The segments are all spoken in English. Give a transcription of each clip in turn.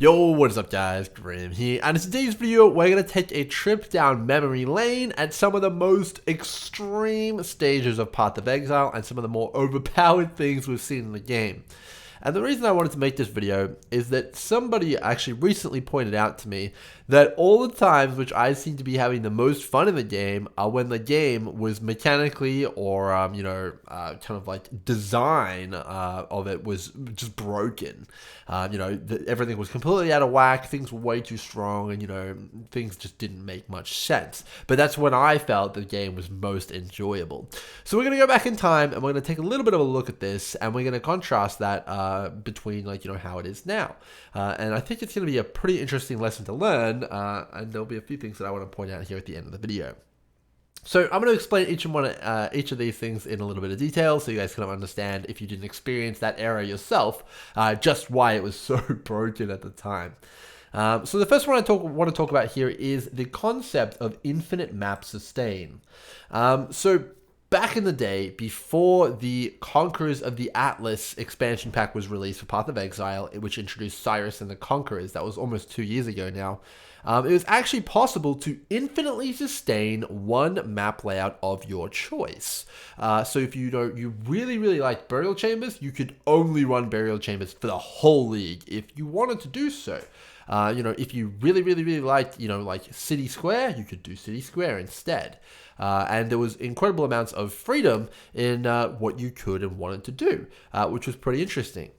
Yo, what is up guys, Grim here, and in today's video we're going to take a trip down memory lane at some of the most extreme stages of Path of Exile and some of the more overpowered things we've seen in the game. And the reason I wanted to make this video is that somebody actually recently pointed out to me that all the times which I seem to be having the most fun in the game are when the game was mechanically or, kind of like design of it was just broken. Everything was completely out of whack, things were way too strong, and, things just didn't make much sense. But that's when I felt the game was most enjoyable. So we're going to go back in time and we're going to take a little bit of a look at this and we're going to contrast that between how it is now. And I think it's going to be a pretty interesting lesson to learn, and there'll be a few things that I want to point out here at the end of the video. So I'm going to explain each of these things in a little bit of detail so you guys can understand, if you didn't experience that era yourself, just why it was so broken at the time. So the first one I want to talk about here is the concept of infinite map sustain. So back in the day, before the Conquerors of the Atlas expansion pack was released for Path of Exile, which introduced Cyrus and the Conquerors, that was almost 2 years ago now, it was actually possible to infinitely sustain one map layout of your choice. So if you really, really like Burial Chambers, you could only run Burial Chambers for the whole league if you wanted to do so. If you really, really, really liked, like City Square, you could do City Square instead. And there was incredible amounts of freedom in what you could and wanted to do, which was pretty interesting.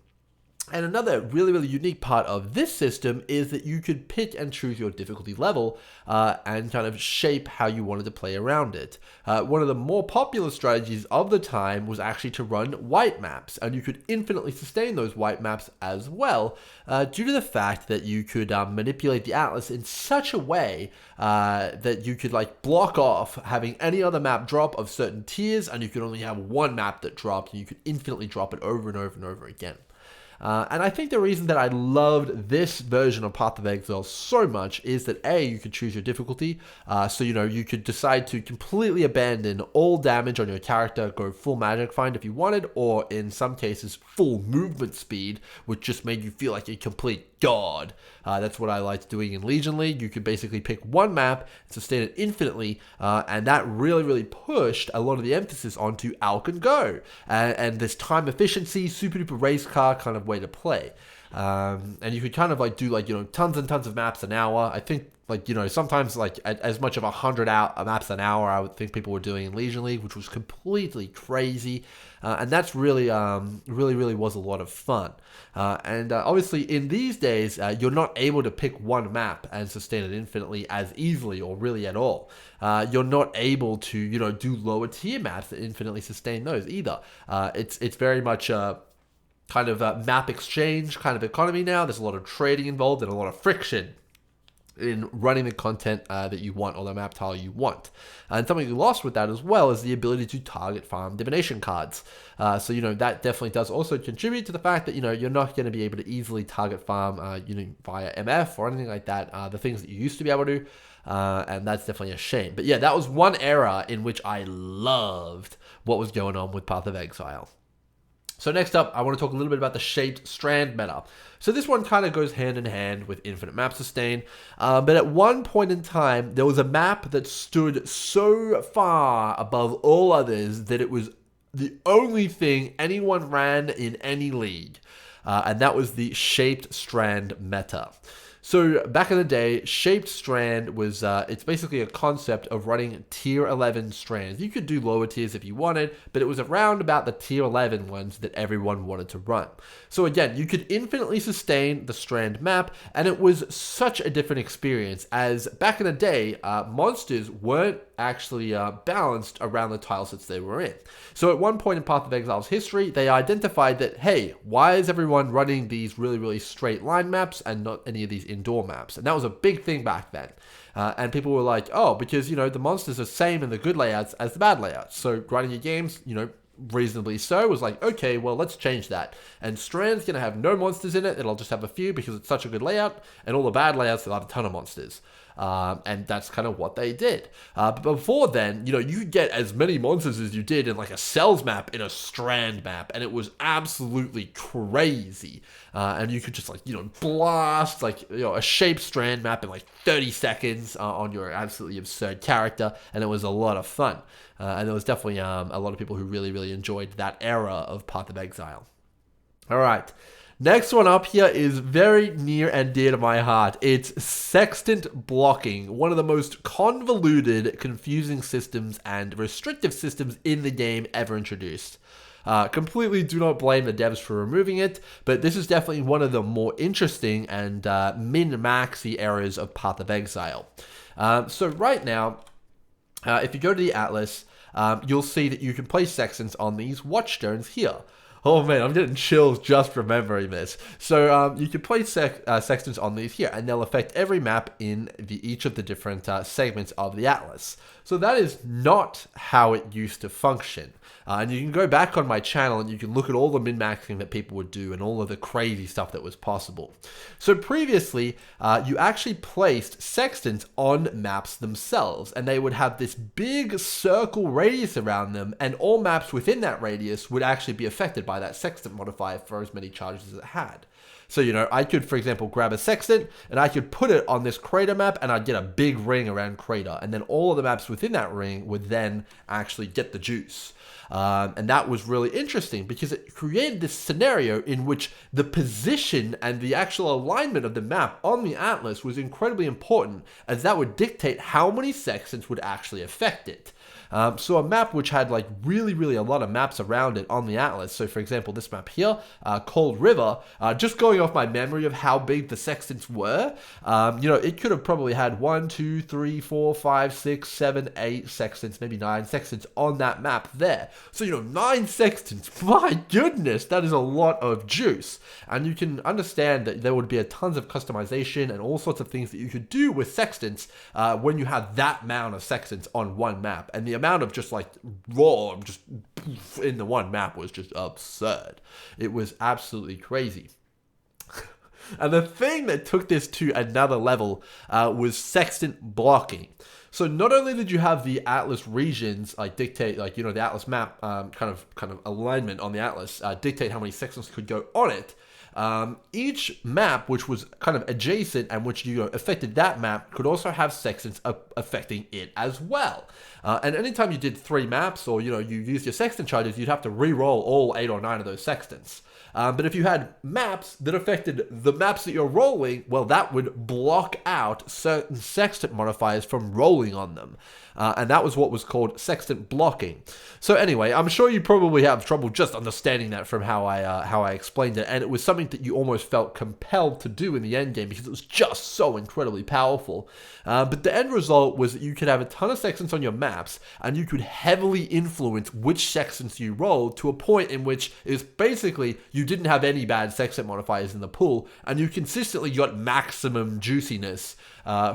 And another really, really unique part of this system is that you could pick and choose your difficulty level and kind of shape how you wanted to play around it. One of the more popular strategies of the time was actually to run white maps, and you could infinitely sustain those white maps as well, due to the fact that you could manipulate the Atlas in such a way that you could block off having any other map drop of certain tiers, and you could only have one map that dropped, and you could infinitely drop it over and over and over again. And I think the reason that I loved this version of Path of Exile so much is that A, you could choose your difficulty, so you could decide to completely abandon all damage on your character, go full magic find if you wanted, or in some cases full movement speed, which just made you feel like a complete god. That's what I liked doing in Legion League. You could basically pick one map, sustain it infinitely, and that really, really pushed a lot of the emphasis onto Alk and Go, and this time efficiency, super duper race car kind of way to play. And you could kind of do tons and tons of maps an hour. I think sometimes as much of 100 maps an hour I would think people were doing in Legion League, which was completely crazy. And that's really was a lot of fun. And obviously in these days, you're not able to pick one map and sustain it infinitely as easily or really at all. You're not able to, do lower tier maps that infinitely sustain those either. It's very much kind of map exchange kind of economy now. There's a lot of trading involved and a lot of friction in running the content that you want, or the map tile you want. And something you lost with that as well is the ability to target farm divination cards. So that definitely does also contribute to the fact that you're not going to be able to easily target farm via MF or anything like that, the things that you used to be able to. And that's definitely a shame. But yeah, that was one era in which I loved what was going on with Path of Exile. So next up, I want to talk a little bit about the shaped strand meta. So this one kind of goes hand in hand with infinite map sustain, but at one point in time, there was a map that stood so far above all others that it was the only thing anyone ran in any league, and that was the shaped strand meta. So back in the day, shaped strand was, it's basically a concept of running tier 11 strands. You could do lower tiers if you wanted, but it was around about the tier 11 ones that everyone wanted to run. So again, you could infinitely sustain the strand map, and it was such a different experience, as back in the day, monsters weren't actually balanced around the tile sets they were in. So at one point in Path of Exile's history, they identified that, hey, why is everyone running these really, really straight line maps and not any of these indoor maps? And that was a big thing back then. And people were like, oh, because, the monsters are the same in the good layouts as the bad layouts. So running your games, reasonably so, was like, okay, well, let's change that. And Strand's going to have no monsters in it. It'll just have a few because it's such a good layout. And all the bad layouts, they'll have a ton of monsters. And that's kind of what they did. But before then, you could get as many monsters as you did in like a cells map in a strand map, and it was absolutely crazy. And you could just blast a shape strand map in like 30 seconds on your absolutely absurd character, and it was a lot of fun. And there was definitely a lot of people who really, really enjoyed that era of Path of Exile. All right. Next one up here is very near and dear to my heart. It's Sextant blocking, one of the most convoluted, confusing systems and restrictive systems in the game ever introduced. Completely do not blame the devs for removing it, but this is definitely one of the more interesting and min-maxy areas of Path of Exile. So right now, if you go to the Atlas, you'll see that you can place Sextants on these watchstones here. Oh man, I'm getting chills just remembering this. So you can place Sextants on these here, and they'll affect every map in each of the different segments of the Atlas. So that is not how it used to function. And you can go back on my channel and you can look at all the min-maxing that people would do and all of the crazy stuff that was possible. So previously, you actually placed Sextants on maps themselves, and they would have this big circle radius around them, and all maps within that radius would actually be affected by that Sextant modifier for as many charges as it had. So, I could, for example, grab a Sextant and I could put it on this crater map and I'd get a big ring around crater. And then all of the maps within that ring would then actually get the juice. And that was really interesting because it created this scenario in which the position and the actual alignment of the map on the Atlas was incredibly important, as that would dictate how many Sextants would actually affect it. So a map which had really, really a lot of maps around it on the Atlas. So for example, this map here, Cold River, just going off my memory of how big the Sextants were, it could have probably had 1, 2, 3, 4, 5, 6, 7, 8 Sextants, maybe 9 Sextants on that map there. So, 9 Sextants, my goodness, that is a lot of juice. And you can understand that there would be a tons of customization and all sorts of things that you could do with Sextants when you have that amount of Sextants on one map. And the amount of just raw, just in the one map was just absurd. It was absolutely crazy. And the thing that took this to another level was Sextant blocking. So not only did you have the Atlas regions dictate, the Atlas map kind of alignment on the Atlas dictate how many Sextants could go on it. Each map which was kind of adjacent and which affected that map could also have Sextants affecting it as well. And anytime you did 3 maps or you used your Sextant charges, you'd have to re-roll all 8 or 9 of those Sextants. But if you had maps that affected the maps that you're rolling, well, that would block out certain Sextant modifiers from rolling on them. And that was what was called Sextant blocking. So anyway, I'm sure you probably have trouble just understanding that from how I explained it. And it was something that you almost felt compelled to do in the end game because it was just so incredibly powerful. But the end result was that you could have a ton of Sextants on your maps, and you could heavily influence which Sextants you rolled to a point in which is basically you didn't have any bad Sextant modifiers in the pool, and you consistently got maximum juiciness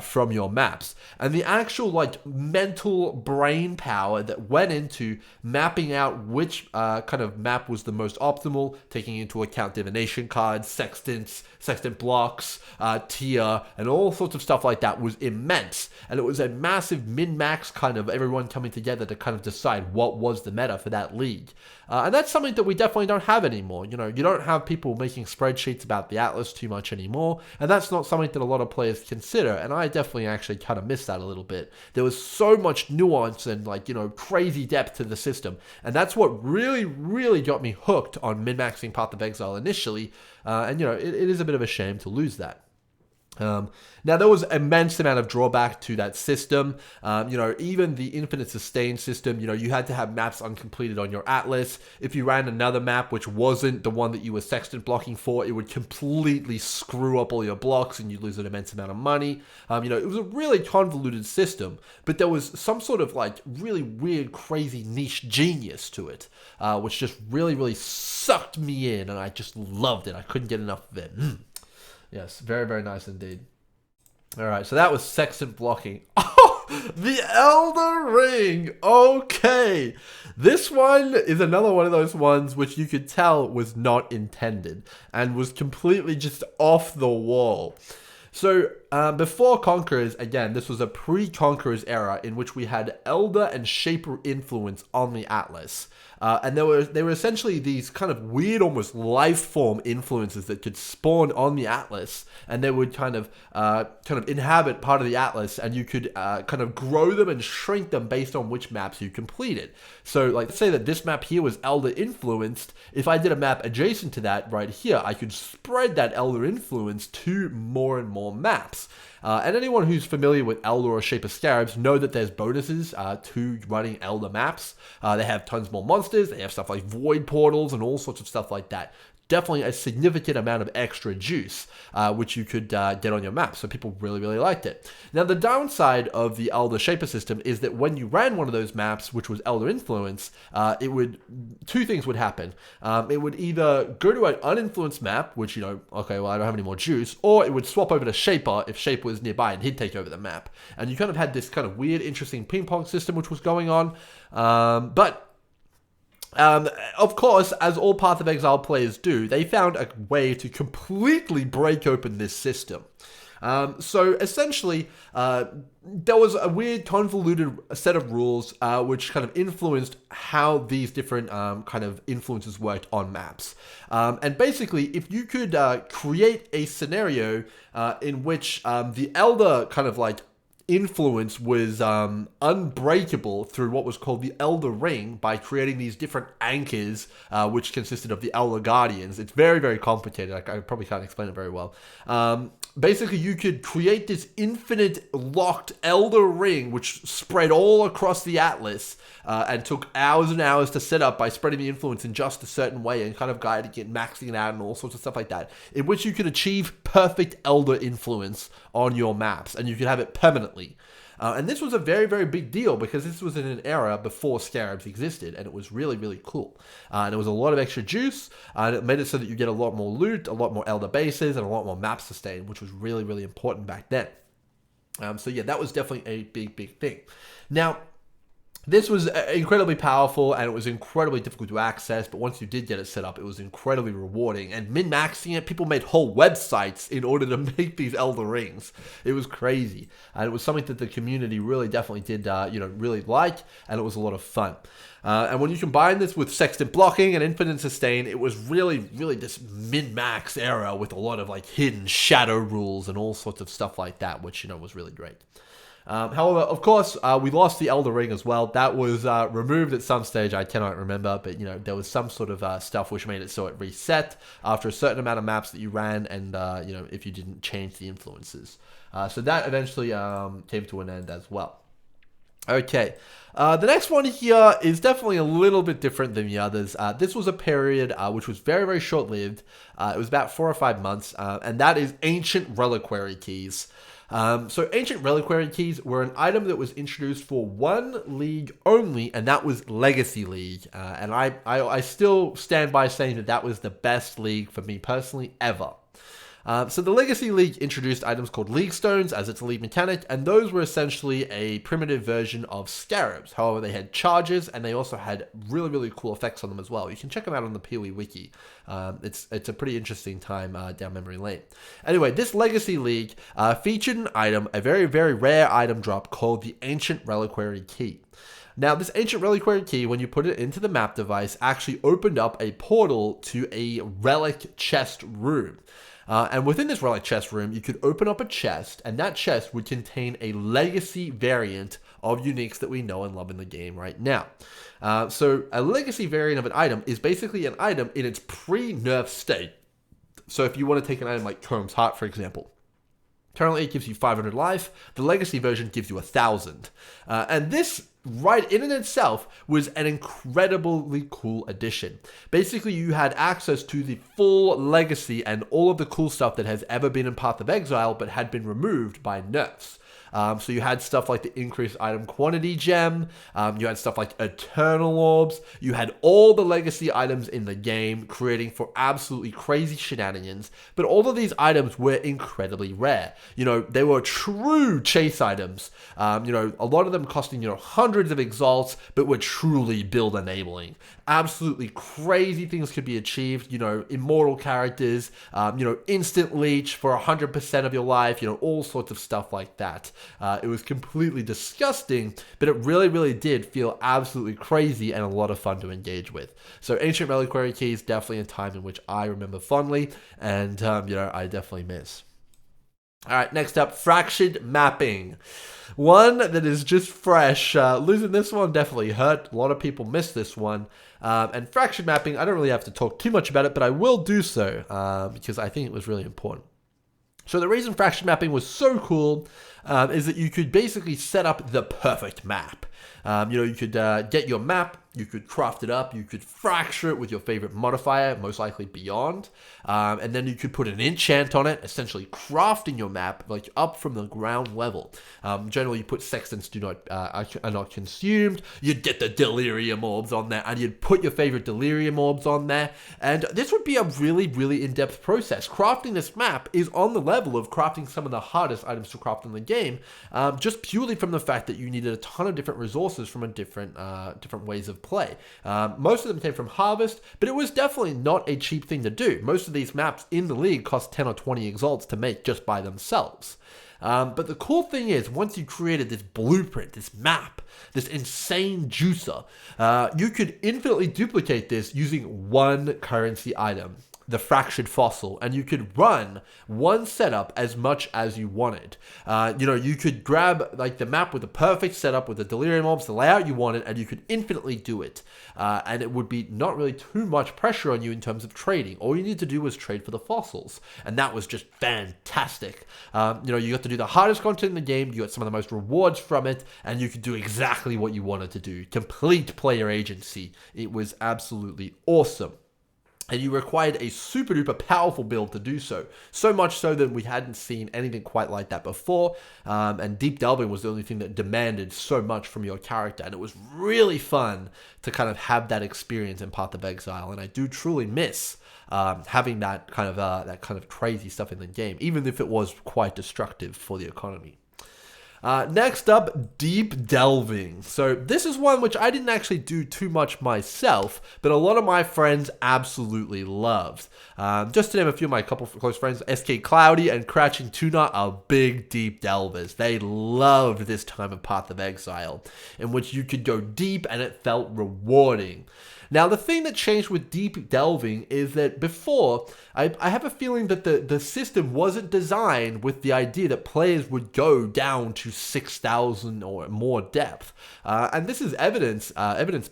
from your maps. And the actual mental brain power that went into mapping out which kind of map was the most optimal, taking into account divination cards, Sextants, Sextant blocks, tier, and all sorts of stuff like that was immense. And it was a massive min-max kind of everyone coming together to kind of decide what was the meta for that league. And that's something that we definitely don't have anymore. You don't have people making spreadsheets about the Atlas too much anymore, and that's not something that a lot of players consider, and I definitely actually kind of miss that a little bit. There was so much nuance and crazy depth to the system, and that's what really, really got me hooked on min-maxing Path of Exile initially, and it is a bit of a shame to lose that. Now, there was an immense amount of drawback to that system. Even the infinite sustain system, you had to have maps uncompleted on your Atlas. If you ran another map which wasn't the one that you were Sextant blocking for, it would completely screw up all your blocks and you'd lose an immense amount of money. It was a really convoluted system, but there was some sort of really weird, crazy niche genius to it, which just really, really sucked me in, and I just loved it. I couldn't get enough of it. Yes, very, very nice indeed. All right, so that was Sextant blocking. Oh, the Elder Ring. Okay. This one is another one of those ones which you could tell was not intended and was completely just off the wall. So before Conquerors, again, this was a pre-Conquerors era in which we had Elder and Shaper influence on the Atlas. And they were essentially these kind of weird, almost life form influences that could spawn on the Atlas, and they would kind of inhabit part of the Atlas, and you could kind of grow them and shrink them based on which maps you completed. So, like, let's say that this map here was Elder influenced. If I did a map adjacent to that right here, I could spread that Elder influence to more and more maps. And anyone who's familiar with Elder or Shaper Scarabs know that there's bonuses to running Elder maps. They have tons more monsters, they have stuff like void portals and all sorts of stuff like that. Definitely a significant amount of extra juice, which you could get on your map. So people really, really liked it. Now, the downside of the Elder Shaper system is that when you ran one of those maps, which was Elder Influence, two things would happen. It would either go to an uninfluenced map, which, okay, well, I don't have any more juice, or it would swap over to Shaper if Shaper was nearby and he'd take over the map. And you kind of had this kind of weird, interesting ping pong system which was going on. Of course, as all Path of Exile players do, they found a way to completely break open this system. So essentially, there was a weird, convoluted set of rules which kind of influenced how these different kind of influences worked on maps. And basically, if you could create a scenario in which the Elder kind of like influence was unbreakable through what was called the Elder Ring by creating these different anchors, which consisted of the Elder Guardians. It's very, very complicated. I probably can't explain it very well. Basically, you could create this infinite locked Elder Ring, which spread all across the Atlas and took hours and hours to set up by spreading the influence in just a certain way and kind of guiding it, maxing it out and all sorts of stuff like that, in which you could achieve perfect Elder influence on your maps, and you could have it permanently. And this was a very, very big deal because this was in an era before Scarabs existed, and it was really, really cool. And it was a lot of extra juice, and it made it so that you get a lot more loot, a lot more Elder bases, and a lot more map sustain, which was really, really important back then. So yeah, that was definitely a big, big thing. Now, this was incredibly powerful, and it was incredibly difficult to access, but once you did get it set up, it was incredibly rewarding. And min-maxing it, people made whole websites in order to make these Elder Rings. It was crazy. And it was something that the community really definitely did, really like, and it was a lot of fun. And when you combine this with Sextant blocking and infinite sustain, it was really, really this min-max era with a lot of like hidden shadow rules and all sorts of stuff like that, which, was really great. However, of course, we lost the Elder Ring as well. That was removed at some stage. I cannot remember, but there was some sort of stuff which made it so it reset after a certain amount of maps that you ran, and if you didn't change the influences. So that eventually came to an end as well. Okay, the next one here is definitely a little bit different than the others. This was a period which was very, very short-lived. It was about 4 or 5 months, and that is Ancient Reliquary Keys. So Ancient Reliquary Keys were an item that was introduced for one league only, and that was Legacy League. And I still stand by saying that was the best league for me personally ever. So the Legacy League introduced items called League Stones as its league mechanic, and those were essentially a primitive version of Scarabs. However, they had charges, and they also had really, really cool effects on them as well. You can check them out on the PoE Wiki. It's a pretty interesting time down memory lane. Anyway, this Legacy League featured an item, a very, very rare item drop called the Ancient Reliquary Key. Now, this Ancient Reliquary Key, when you put it into the map device, actually opened up a portal to a relic chest room. And within this relic chest room, you could open up a chest, and that chest would contain a legacy variant of uniques that we know and love in the game right now. So a legacy variant of an item is basically an item in its pre-nerf state. So if you want to take an item like Comb's Heart, for example, currently it gives you 500 life. The legacy version gives you 1,000. And this, right in and itself, was an incredibly cool addition. Basically, you had access to the full legacy and all of the cool stuff that has ever been in Path of Exile, but had been removed by nerfs. So you had stuff like the increased item quantity gem, you had stuff like eternal orbs, you had all the legacy items in the game, creating for absolutely crazy shenanigans, but all of these items were incredibly rare. They were true chase items, a lot of them costing, hundreds hundreds of exalts, but were truly build enabling. Absolutely crazy things could be achieved, you know, immortal characters, you know, instant leech for 100% of your life, you know, all sorts of stuff like that. It was completely disgusting, but it really, really did feel absolutely crazy and a lot of fun to engage with. So Ancient Reliquary Keys, definitely a time in which I remember fondly, and, you know, I definitely miss. All right, next up, fractured mapping. One that is just fresh. Losing this one definitely hurt. A lot of people miss this one. And fractured mapping, I don't really have to talk too much about it, but I will do so because I think it was really important. So the reason fractured mapping was so cool is that you could basically set up the perfect map. You know, you could get your map, you could craft it up, you could fracture it with your favorite modifier, most likely Beyond, and then you could put an enchant on it, essentially crafting your map like up from the ground level. Generally, you put Sextants are not consumed, you'd get the Delirium Orbs on there, and you'd put your favorite Delirium Orbs on there, and this would be a really, really in-depth process. Crafting this map is on the level of crafting some of the hardest items to craft in the game, just purely from the fact that you needed a ton of different resources from a different ways of play. Most of them came from Harvest, but it was definitely not a cheap thing to do. Most of these maps in the league cost 10 or 20 exalts to make just by themselves. But the cool thing is, once you created this blueprint, this map, this insane juicer, you could infinitely duplicate this using one currency item, the fractured fossil, and you could run one setup as much as you wanted. You know, you could grab like the map with the perfect setup with the delirium orbs, the layout you wanted, and you could infinitely do it. And it would be not really too much pressure on you in terms of trading. All you need to do was trade for the fossils, and that was just fantastic. You know, you got to do the hardest content in the game, you got some of the most rewards from it, and you could do exactly what you wanted to do. Complete player agency. It was absolutely awesome. And you required a super duper powerful build to do so. So much so that we hadn't seen anything quite like that before. And deep delving was the only thing that demanded so much from your character. And it was really fun to kind of have that experience in Path of Exile. And I do truly miss having that kind of crazy stuff in the game, even if it was quite destructive for the economy. Next up, deep delving. So this is one which I didn't actually do too much myself, but a lot of my friends absolutely loved. Just to name a few of my couple of close friends, SK Cloudy and Crouching Tuna are big deep delvers. They loved this time of Path of Exile, in which you could go deep and it felt rewarding. Now, the thing that changed with deep delving is that before, I have a feeling that the system wasn't designed with the idea that players would go down to 6,000 or more depth. And this is evidenced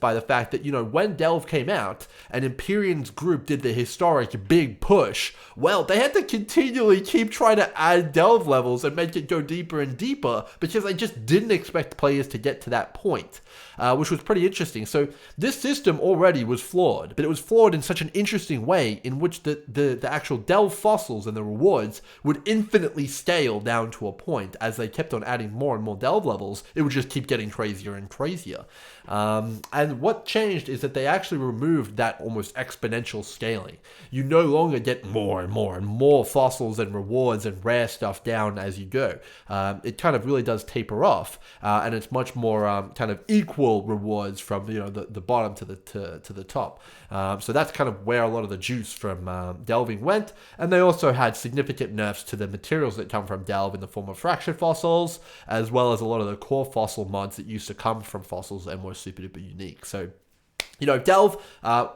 by the fact that, you know, when Delve came out and Empyrean's group did the historic big push, well, they had to continually keep trying to add Delve levels and make it go deeper and deeper because they just didn't expect players to get to that point. Which was pretty interesting. So this system already was flawed, but it was flawed in such an interesting way in which the actual delve fossils and the rewards would infinitely scale down to a point. As they kept on adding more and more delve levels, it would just keep getting crazier and crazier. And what changed is that they actually removed that almost exponential scaling. You no longer get more and more and more fossils and rewards and rare stuff down as you go. It kind of really does taper off, and it's much more kind of equal rewards from, you know, the bottom to the top. So that's kind of where a lot of the juice from delving went. And they also had significant nerfs to the materials that come from delve in the form of fractured fossils, as well as a lot of the core fossil mods that used to come from fossils and were super duper unique. So, you know, Delve,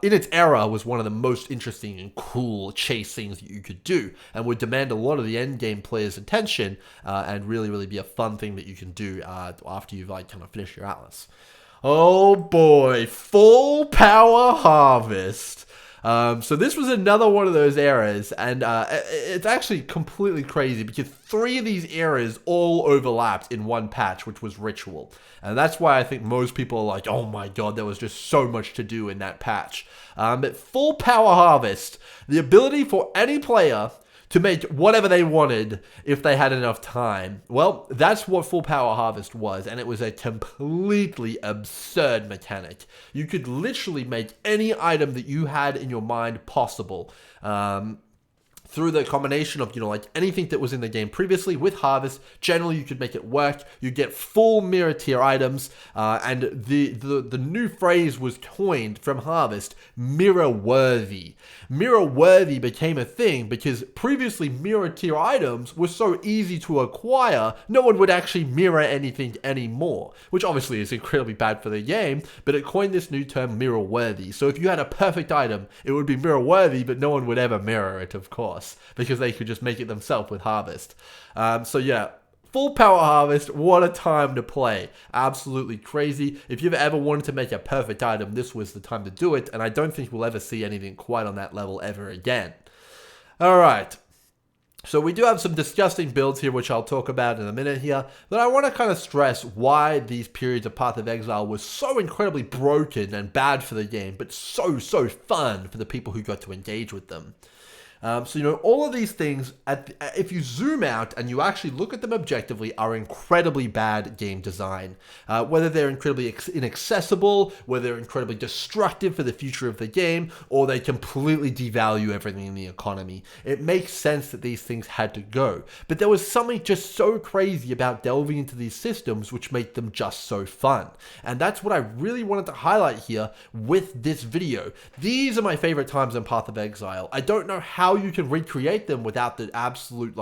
in its era, was one of the most interesting and cool chase things that you could do, and would demand a lot of the endgame player's attention, and really, really be a fun thing that you can do after you've like kind of finished your Atlas. Oh boy, full power harvest. So this was another one of those eras, and it's actually completely crazy because 3 of these eras all overlapped in one patch, which was Ritual. And that's why I think most people are like, oh my god, there was just so much to do in that patch. But full power harvest, the ability for any player to make whatever they wanted if they had enough time. Well, that's what Full Power Harvest was, and it was a completely absurd mechanic. You could literally make any item that you had in your mind possible. through the combination of, like anything that was in the game previously with Harvest. Generally, you could make it work. You get full mirror tier items, and the new phrase was coined from Harvest, mirror worthy. Mirror worthy became a thing because previously mirror tier items were so easy to acquire, no one would actually mirror anything anymore, which obviously is incredibly bad for the game, but it coined this new term, mirror worthy. So if you had a perfect item, it would be mirror worthy, but no one would ever mirror it, of course, because they could just make it themselves with Harvest. So yeah, full power Harvest, what a time to play. Absolutely crazy. If you've ever wanted to make a perfect item, this was the time to do it, and I don't think we'll ever see anything quite on that level ever again. Alright, so we do have some disgusting builds here, which I'll talk about in a minute here, but I want to kind of stress why these periods of Path of Exile were so incredibly broken and bad for the game, but so fun for the people who got to engage with them. So, all of these things, if you zoom out and you actually look at them objectively, are incredibly bad game design. Whether they're incredibly inaccessible, whether they're incredibly destructive for the future of the game, or they completely devalue everything in the economy. It makes sense that these things had to go. But there was something just so crazy about delving into these systems which made them just so fun. And that's what I really wanted to highlight here with this video. These are my favorite times in Path of Exile. I don't know how you can recreate them without the absolute,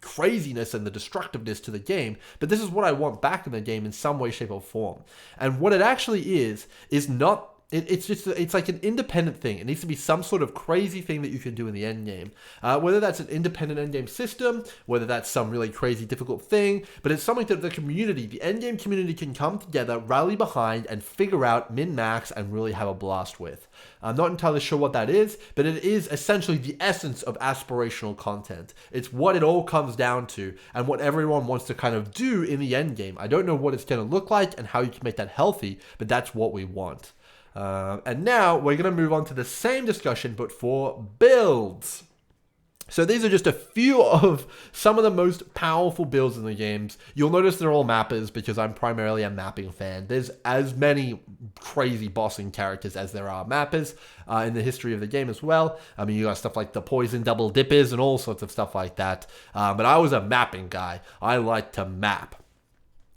craziness and the destructiveness to the game, but this is what I want back in the game in some way, shape, or form. And what it actually is not... It's like an independent thing. It needs to be some sort of crazy thing that you can do in the end game. Whether that's an independent end game system, whether that's some really crazy difficult thing, but it's something that the end game community can come together, rally behind, and figure out min-max and really have a blast with. I'm not entirely sure what that is, but it is essentially the essence of aspirational content. It's what it all comes down to and what everyone wants to kind of do in the end game. I don't know what it's going to look like and how you can make that healthy, but that's what we want. And now we're going to move on to the same discussion, but for builds. So these are just a few of some of the most powerful builds in the games. You'll notice they're all mappers because I'm primarily a mapping fan. There's as many crazy bossing characters as there are mappers in the history of the game as well. I mean, you got stuff like the poison double dippers and all sorts of stuff like that. But I was a mapping guy. I like to map.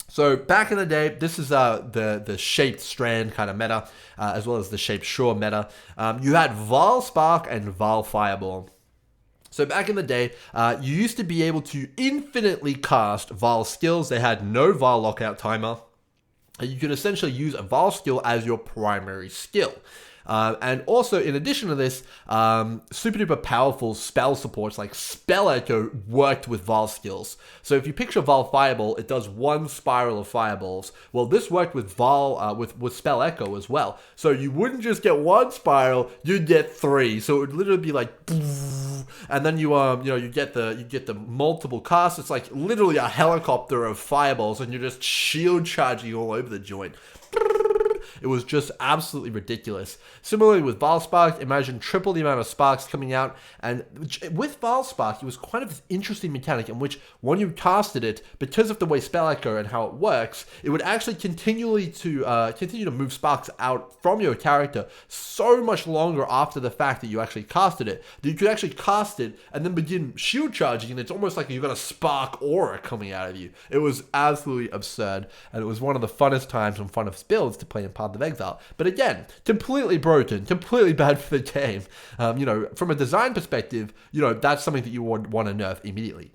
So back in the day, this is the shaped strand kind of meta, as well as the shaped shore meta. You had Val Spark and Val Fireball. So back in the day, you used to be able to infinitely cast Val skills. They had no Val lockout timer. You could essentially use a Val skill as your primary skill. And also, in addition to this, super duper powerful spell supports like Spell Echo worked with Val skills. So if you picture Val Fireball, it does one spiral of fireballs. Well, this worked with Val with Spell Echo as well. So you wouldn't just get one spiral, you'd get three. So it would literally be like, and then you get the multiple casts. It's like literally a helicopter of fireballs, and you're just shield charging all over the joint. It was just absolutely ridiculous. Similarly with Valspark, imagine triple the amount of sparks coming out. And with Valspark, it was quite an interesting mechanic in which when you casted it, because of the way Spell Echo and how it works, it would actually continue to move sparks out from your character so much longer after the fact that you actually casted it, that you could actually cast it and then begin shield charging, and it's almost like you've got a spark aura coming out of you. It was absolutely absurd, and it was one of the funnest times and funnest builds to play in Path of Exile. But again, completely broken, completely bad for the game. From a design perspective, that's something that you would want to nerf immediately.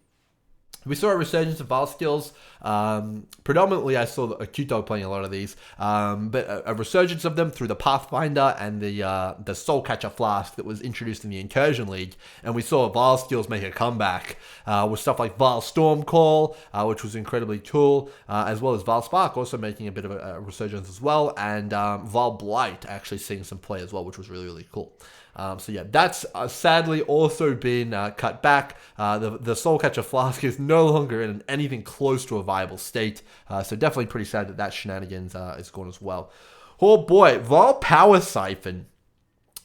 We saw a resurgence of Val skills. Predominantly, I saw Akuto playing a lot of these, but a resurgence of them through the Pathfinder and the Soul Catcher Flask that was introduced in the Incursion League. And we saw Val skills make a comeback with stuff like Val Stormcall, which was incredibly cool, as well as Val Spark also making a bit of a resurgence as well, and Val Blight actually seeing some play as well, which was really, really cool. So yeah, that's sadly also been cut back. The Soul Catcher Flask is no longer in anything close to a viable state. So definitely pretty sad that shenanigans is gone as well. Oh boy, Val Power Siphon.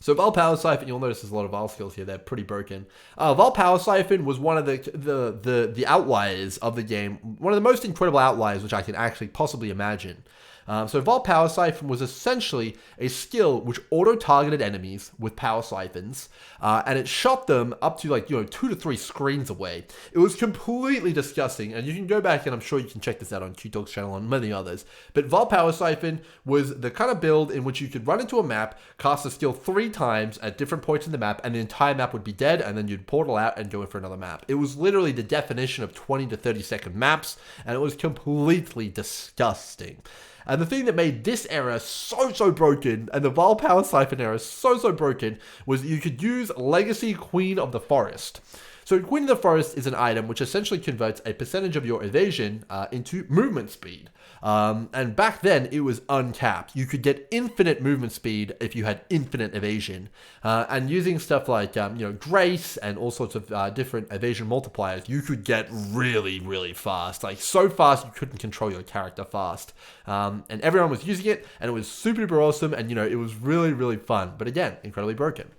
So Val Power Siphon, you'll notice there's a lot of Val skills here. They're pretty broken. Val Power Siphon was one of the outliers of the game. One of the most incredible outliers which I can actually possibly imagine. So Vol Power Siphon was essentially a skill which auto-targeted enemies with power siphons, and it shot them up to like 2 to 3 screens away. It was completely disgusting, and you can go back and I'm sure you can check this out on Q-Dog's channel and many others. But Vol Power Siphon was the kind of build in which you could run into a map, cast a skill 3 times at different points in the map, and the entire map would be dead, and then you'd portal out and go in for another map. It was literally the definition of 20 to 30 second maps, and it was completely disgusting. And the thing that made this era so broken, and the Vol Power Siphon era so broken, was that you could use Legacy Queen of the Forest. So Queen of the Forest is an item which essentially converts a percentage of your evasion into movement speed. And back then, it was uncapped. You could get infinite movement speed if you had infinite evasion. And using stuff like, Grace and all sorts of different evasion multipliers, you could get really fast. Like, so fast, you couldn't control your character fast. And everyone was using it, and it was super awesome, and, it was really fun. But again, incredibly broken.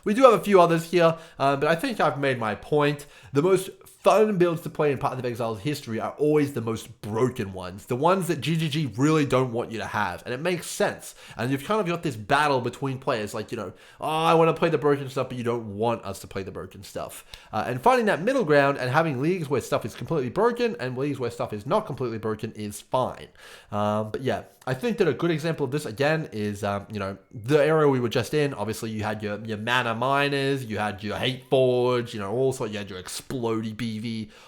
We do have a few others here, but I think I've made my point. The most fun builds to play in Path of Exile's history are always the most broken ones. The ones that GGG really don't want you to have. And it makes sense. And you've kind of got this battle between players like, oh, I want to play the broken stuff, but you don't want us to play the broken stuff. And finding that middle ground and having leagues where stuff is completely broken and leagues where stuff is not completely broken is fine. But yeah, I think that a good example of this, again, is, the era we were just in. Obviously, you had your mana miners, you had your hate forge, also you had your explodey BV,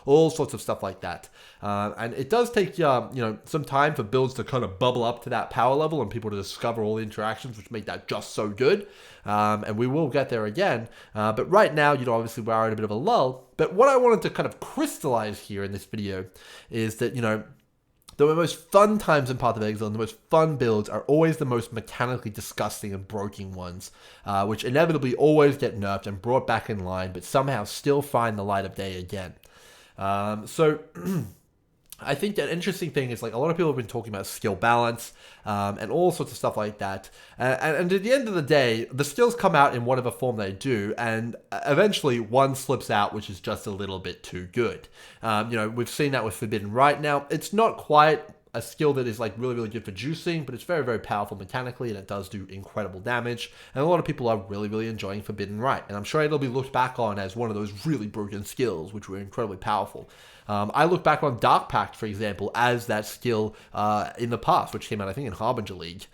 all sorts of stuff like that. And it does take, some time for builds to kind of bubble up to that power level and people to discover all the interactions which make that just so good. And we will get there again. But right now, obviously we're in a bit of a lull. But what I wanted to kind of crystallize here in this video is that, the most fun times in Path of Exile and the most fun builds are always the most mechanically disgusting and broken ones, which inevitably always get nerfed and brought back in line, but somehow still find the light of day again. So I think that interesting thing is, like, a lot of people have been talking about skill balance and all sorts of stuff like that. And at the end of the day, the skills come out in whatever form they do, and eventually one slips out, which is just a little bit too good. We've seen that with Forbidden Right now. It's not quite a skill that is like really good for juicing, but it's very powerful mechanically, and it does do incredible damage. And a lot of people are really enjoying Forbidden Right, and I'm sure it'll be looked back on as one of those really broken skills, which were incredibly powerful. I look back on Dark Pact, for example, as that skill in the past, which came out, I think, in Harbinger League.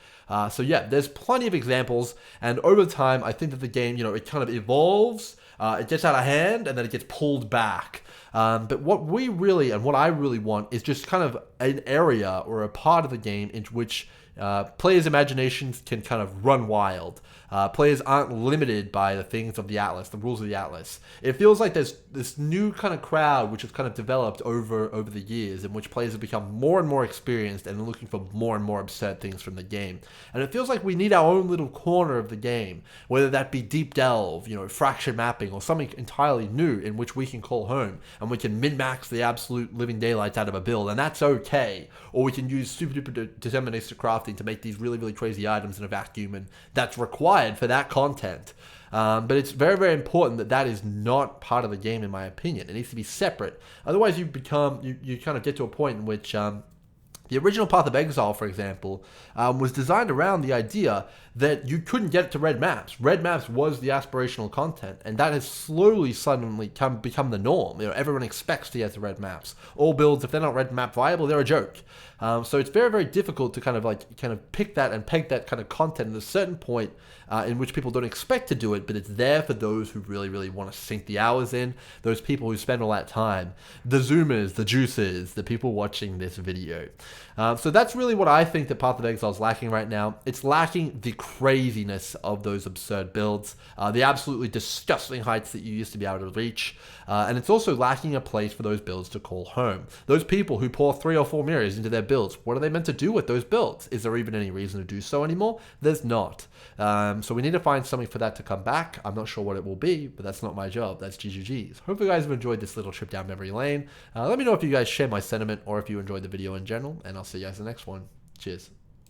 So yeah, there's plenty of examples, and over time, I think that the game, it kind of evolves, it gets out of hand, and then it gets pulled back. But what we really, and what I really want, is just kind of an area or a part of the game in which players' imaginations can kind of run wild. Players aren't limited by the things of the Atlas, the rules of the Atlas. It feels like there's this new kind of crowd which has kind of developed over the years, in which players have become more and more experienced and looking for more and more absurd things from the game. And it feels like we need our own little corner of the game, whether that be Deep Delve, fraction mapping, or something entirely new in which we can call home, and we can min-max the absolute living daylights out of a build, and that's okay. Or we can use super duper deterministic crafting to make these really crazy items in a vacuum, and that's required for that content. But it's very important that that is not part of the game, in my opinion. It needs to be separate. Otherwise, you kind of get to a point in which the original Path of Exile, for example, was designed around the idea that you couldn't get to red maps. Red maps was the aspirational content, and that has slowly, suddenly become the norm. Everyone expects to get to red maps. All builds, if they're not red map viable, they're a joke. So it's very difficult to kind of pick that and peg that kind of content at a certain point in which people don't expect to do it, but it's there for those who really want to sink the hours in, those people who spend all that time, the zoomers, the juicers, the people watching this video. So that's really what I think that Path of Exile is lacking right now. It's lacking the craziness of those absurd builds, the absolutely disgusting heights that you used to be able to reach, and it's also lacking a place for those builds to call home. Those people who pour 3 or 4 mirrors into their builds, what are they meant to do with those builds? Is there even any reason to do so anymore? There's not. So we need to find something for that to come back. I'm not sure what it will be, but that's not my job. That's GGG's. Hope you guys have enjoyed this little trip down memory lane. Let me know if you guys share my sentiment or if you enjoyed the video in general, and I'll see you guys in the next one. Cheers.